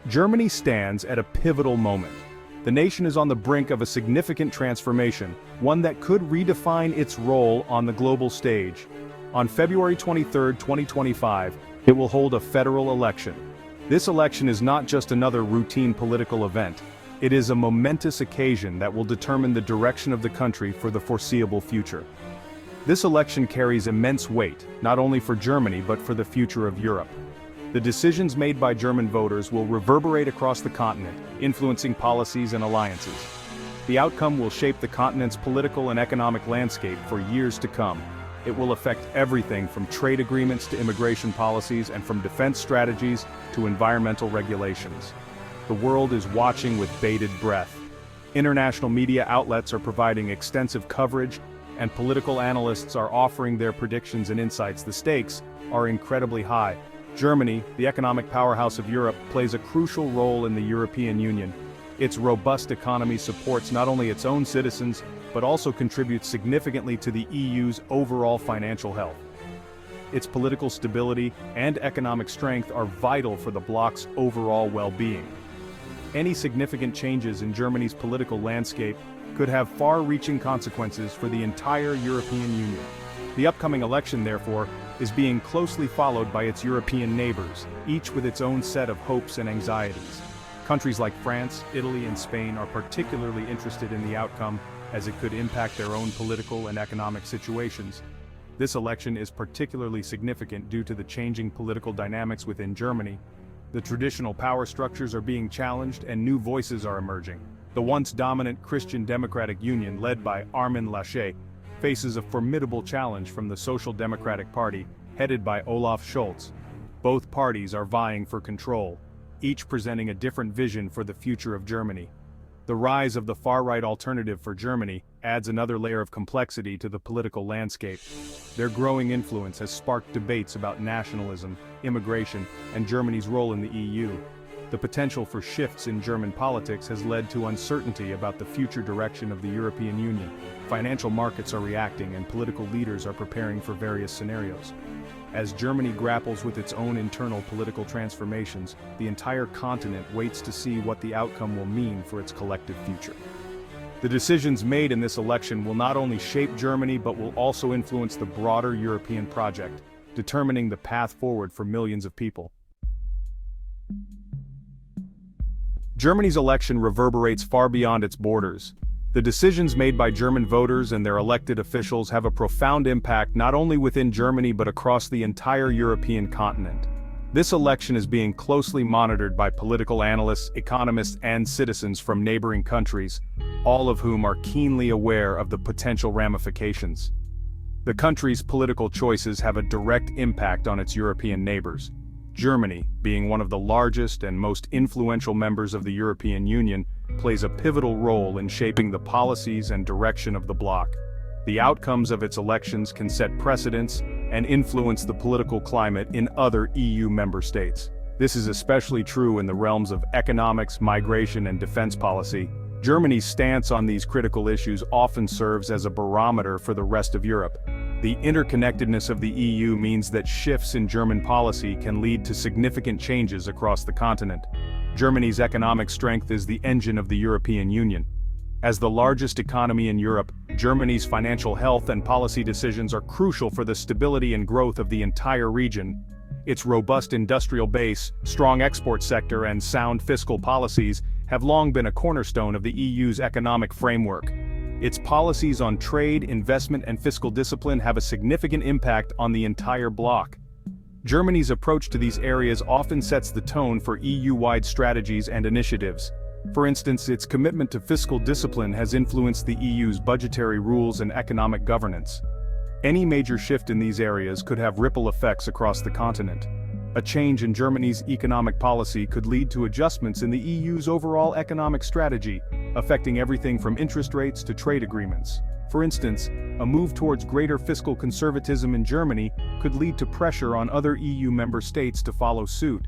Germany stands at a pivotal moment. The nation is on the brink of a significant transformation, one that could redefine its role on the global stage. On February 23, 2025, it will hold a federal election. This election is not just another routine political event. It is a momentous occasion that will determine the direction of the country for the foreseeable future. This election carries immense weight, not only for Germany but for the future of Europe. The decisions made by German voters will reverberate across the continent, influencing policies and alliances. The outcome will shape the continent's political and economic landscape for years to come. It will affect everything from trade agreements to immigration policies and from defense strategies to environmental regulations. The world is watching with bated breath. International media outlets are providing extensive coverage, and political analysts are offering their predictions and insights. The stakes are incredibly high. Germany, the economic powerhouse of Europe, plays a crucial role in the European Union. Its robust economy supports not only its own citizens, but also contributes significantly to the EU's overall financial health. Its political stability and economic strength are vital for the bloc's overall well-being. Any significant changes in Germany's political landscape could have far-reaching consequences for the entire European Union. The upcoming election, therefore, is being closely followed by its European neighbors, each with its own set of hopes and anxieties. Countries like France, Italy, and Spain are particularly interested in the outcome, as it could impact their own political and economic situations. This election is particularly significant due to the changing political dynamics within Germany. The traditional power structures are being challenged and new voices are emerging. The once dominant Christian Democratic Union, led by Armin Laschet, faces a formidable challenge from the Social Democratic Party, headed by Olaf Scholz. Both parties are vying for control, each presenting a different vision for the future of Germany. The rise of the far-right alternative for Germany adds another layer of complexity to the political landscape. Their growing influence has sparked debates about nationalism, immigration, and Germany's role in the EU. The potential for shifts in German politics has led to uncertainty about the future direction of the European Union. Financial markets are reacting and political leaders are preparing for various scenarios. As Germany grapples with its own internal political transformations, the entire continent waits to see what the outcome will mean for its collective future. The decisions made in this election will not only shape Germany but will also influence the broader European project, determining the path forward for millions of people. Germany's election reverberates far beyond its borders. The decisions made by German voters and their elected officials have a profound impact not only within Germany but across the entire European continent. This election is being closely monitored by political analysts, economists, and citizens from neighboring countries, all of whom are keenly aware of the potential ramifications. The country's political choices have a direct impact on its European neighbors. Germany, being one of the largest and most influential members of the European Union, plays a pivotal role in shaping the policies and direction of the bloc. The outcomes of its elections can set precedents and influence the political climate in other EU member states. This is especially true in the realms of economics, migration, and defense policy. Germany's stance on these critical issues often serves as a barometer for the rest of Europe. The interconnectedness of the EU means that shifts in German policy can lead to significant changes across the continent. Germany's economic strength is the engine of the European Union. As the largest economy in Europe, Germany's financial health and policy decisions are crucial for the stability and growth of the entire region. Its robust industrial base, strong export sector, and sound fiscal policies have long been a cornerstone of the EU's economic framework. Its policies on trade, investment, and fiscal discipline have a significant impact on the entire bloc. Germany's approach to these areas often sets the tone for EU-wide strategies and initiatives. For instance, its commitment to fiscal discipline has influenced the EU's budgetary rules and economic governance. Any major shift in these areas could have ripple effects across the continent. A change in Germany's economic policy could lead to adjustments in the EU's overall economic strategy, affecting everything from interest rates to trade agreements. For instance, a move towards greater fiscal conservatism in Germany could lead to pressure on other EU member states to follow suit.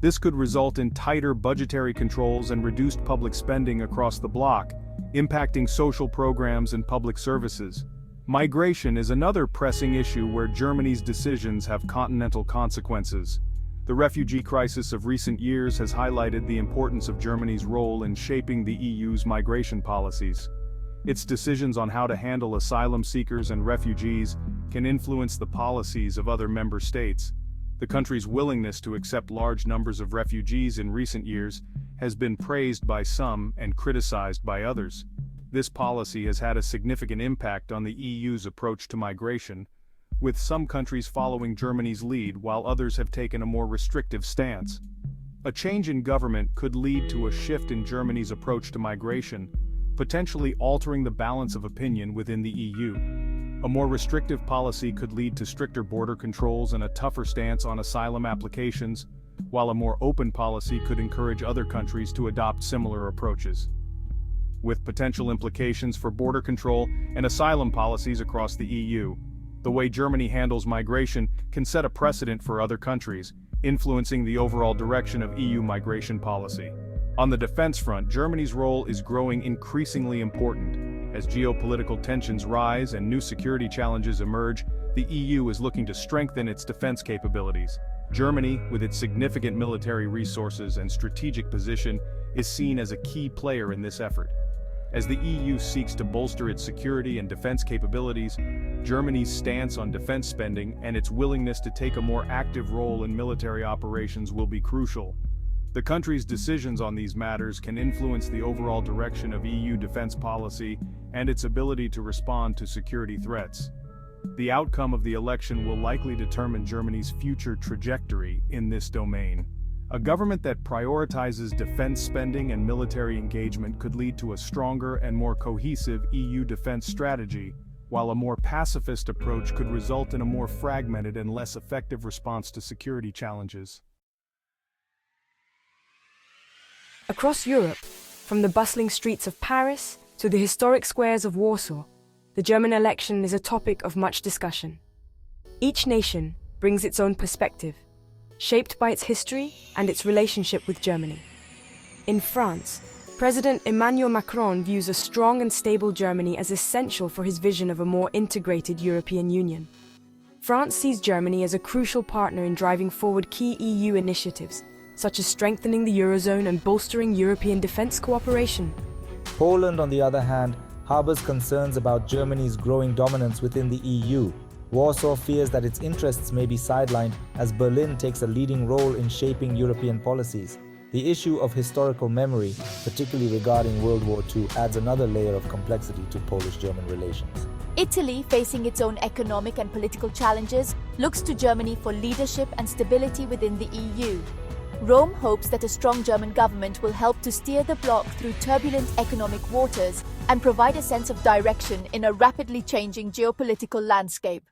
This could result in tighter budgetary controls and reduced public spending across the bloc, impacting social programs and public services. Migration is another pressing issue where Germany's decisions have continental consequences. The refugee crisis of recent years has highlighted the importance of Germany's role in shaping the EU's migration policies. Its decisions on how to handle asylum seekers and refugees can influence the policies of other member states. The country's willingness to accept large numbers of refugees in recent years has been praised by some and criticized by others. This policy has had a significant impact on the EU's approach to migration, with some countries following Germany's lead while others have taken a more restrictive stance. A change in government could lead to a shift in Germany's approach to migration, potentially altering the balance of opinion within the EU. A more restrictive policy could lead to stricter border controls and a tougher stance on asylum applications, while a more open policy could encourage other countries to adopt similar approaches. With potential implications for border control and asylum policies across the EU, the way Germany handles migration can set a precedent for other countries, influencing the overall direction of EU migration policy. On the defense front, Germany's role is growing increasingly important. As geopolitical tensions rise and new security challenges emerge, the EU is looking to strengthen its defense capabilities. Germany, with its significant military resources and strategic position, is seen as a key player in this effort. As the EU seeks to bolster its security and defense capabilities, Germany's stance on defense spending and its willingness to take a more active role in military operations will be crucial. The country's decisions on these matters can influence the overall direction of EU defense policy and its ability to respond to security threats. The outcome of the election will likely determine Germany's future trajectory in this domain. A government that prioritizes defense spending and military engagement could lead to a stronger and more cohesive EU defense strategy, while a more pacifist approach could result in a more fragmented and less effective response to security challenges. Across Europe, from the bustling streets of Paris to the historic squares of Warsaw, the German election is a topic of much discussion. Each nation brings its own perspective, shaped by its history and its relationship with Germany. In France, President Emmanuel Macron views a strong and stable Germany as essential for his vision of a more integrated European Union. France sees Germany as a crucial partner in driving forward key EU initiatives, such as strengthening the Eurozone and bolstering European defense cooperation. Poland, on the other hand, harbors concerns about Germany's growing dominance within the EU. Warsaw fears that its interests may be sidelined as Berlin takes a leading role in shaping European policies. The issue of historical memory, particularly regarding World War II, adds another layer of complexity to Polish-German relations. Italy, facing its own economic and political challenges, looks to Germany for leadership and stability within the EU. Rome hopes that a strong German government will help to steer the bloc through turbulent economic waters and provide a sense of direction in a rapidly changing geopolitical landscape.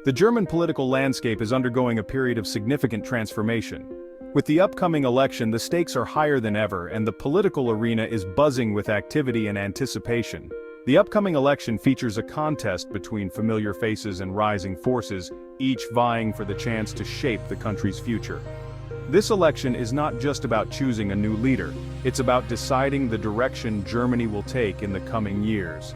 The German political landscape is undergoing a period of significant transformation. With the upcoming election, the stakes are higher than ever, and the political arena is buzzing with activity and anticipation. The upcoming election features a contest between familiar faces and rising forces, each vying for the chance to shape the country's future. This election is not just about choosing a new leader, it's about deciding the direction Germany will take in the coming years.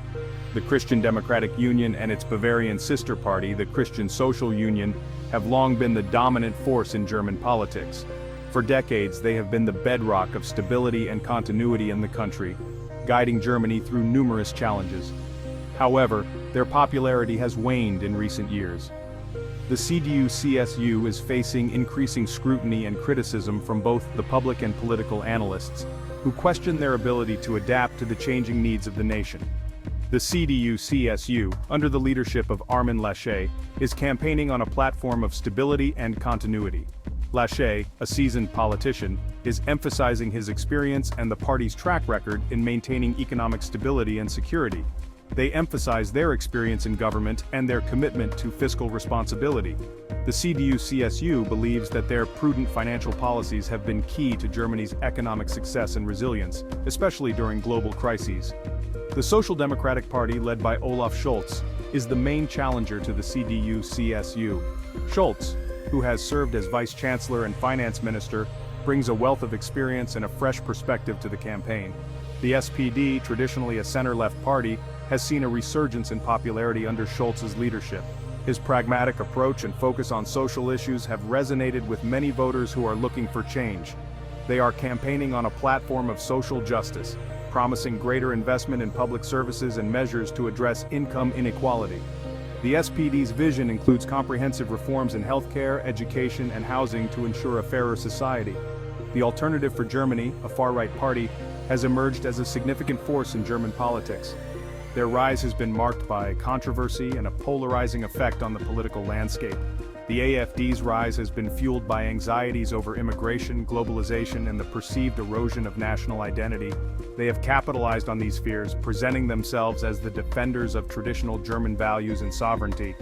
The Christian Democratic Union and its Bavarian sister party, the Christian Social Union, have long been the dominant force in German politics. For decades, they have been the bedrock of stability and continuity in the country, guiding Germany through numerous challenges. However, their popularity has waned in recent years. The CDU-CSU is facing increasing scrutiny and criticism from both the public and political analysts, who question their ability to adapt to the changing needs of the nation. The CDU-CSU, under the leadership of Armin Laschet, is campaigning on a platform of stability and continuity. Laschet, a seasoned politician, is emphasizing his experience and the party's track record in maintaining economic stability and security. They emphasize their experience in government and their commitment to fiscal responsibility. The CDU-CSU believes that their prudent financial policies have been key to Germany's economic success and resilience, especially during global crises. The Social Democratic Party, led by Olaf Scholz, is the main challenger to the CDU-CSU. Scholz, who has served as Vice Chancellor and Finance Minister, brings a wealth of experience and a fresh perspective to the campaign. The SPD, traditionally a center-left party, has seen a resurgence in popularity under Scholz's leadership. His pragmatic approach and focus on social issues have resonated with many voters who are looking for change. They are campaigning on a platform of social justice, promising greater investment in public services and measures to address income inequality. The SPD's vision includes comprehensive reforms in healthcare, education, and housing to ensure a fairer society. The Alternative for Germany, a far-right party, has emerged as a significant force in German politics. Their rise has been marked by controversy and a polarizing effect on the political landscape. The AfD's rise has been fueled by anxieties over immigration, globalization, and the perceived erosion of national identity. They have capitalized on these fears, presenting themselves as the defenders of traditional German values and sovereignty.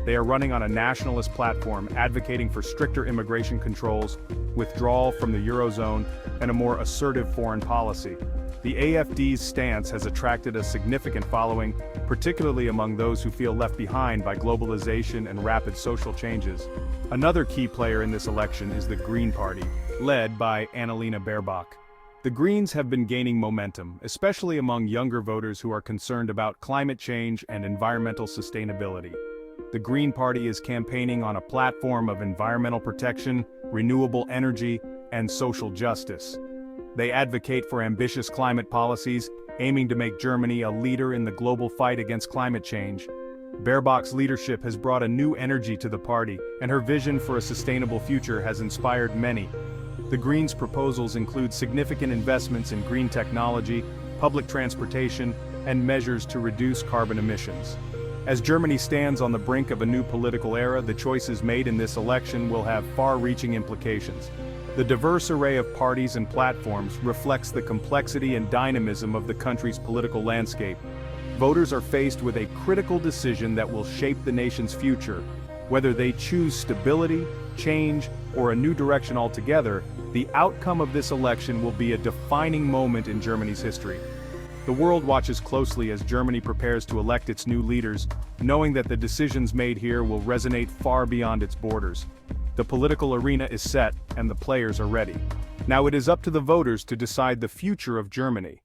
They are running on a nationalist platform, advocating for stricter immigration controls, withdrawal from the Eurozone, and a more assertive foreign policy. The AfD's stance has attracted a significant following, particularly among those who feel left behind by globalization and rapid social changes. Another key player in this election is the Green Party, led by Annalena Baerbock. The Greens have been gaining momentum, especially among younger voters who are concerned about climate change and environmental sustainability. The Green Party is campaigning on a platform of environmental protection, renewable energy, and social justice. They advocate for ambitious climate policies, aiming to make Germany a leader in the global fight against climate change. Baerbock's leadership has brought a new energy to the party, and her vision for a sustainable future has inspired many. The Greens' proposals include significant investments in green technology, public transportation, and measures to reduce carbon emissions. As Germany stands on the brink of a new political era, the choices made in this election will have far-reaching implications. The diverse array of parties and platforms reflects the complexity and dynamism of the country's political landscape. Voters are faced with a critical decision that will shape the nation's future. Whether they choose stability, change, or a new direction altogether, the outcome of this election will be a defining moment in Germany's history. The world watches closely as Germany prepares to elect its new leaders, knowing that the decisions made here will resonate far beyond its borders. The political arena is set, and the players are ready. Now it is up to the voters to decide the future of Germany.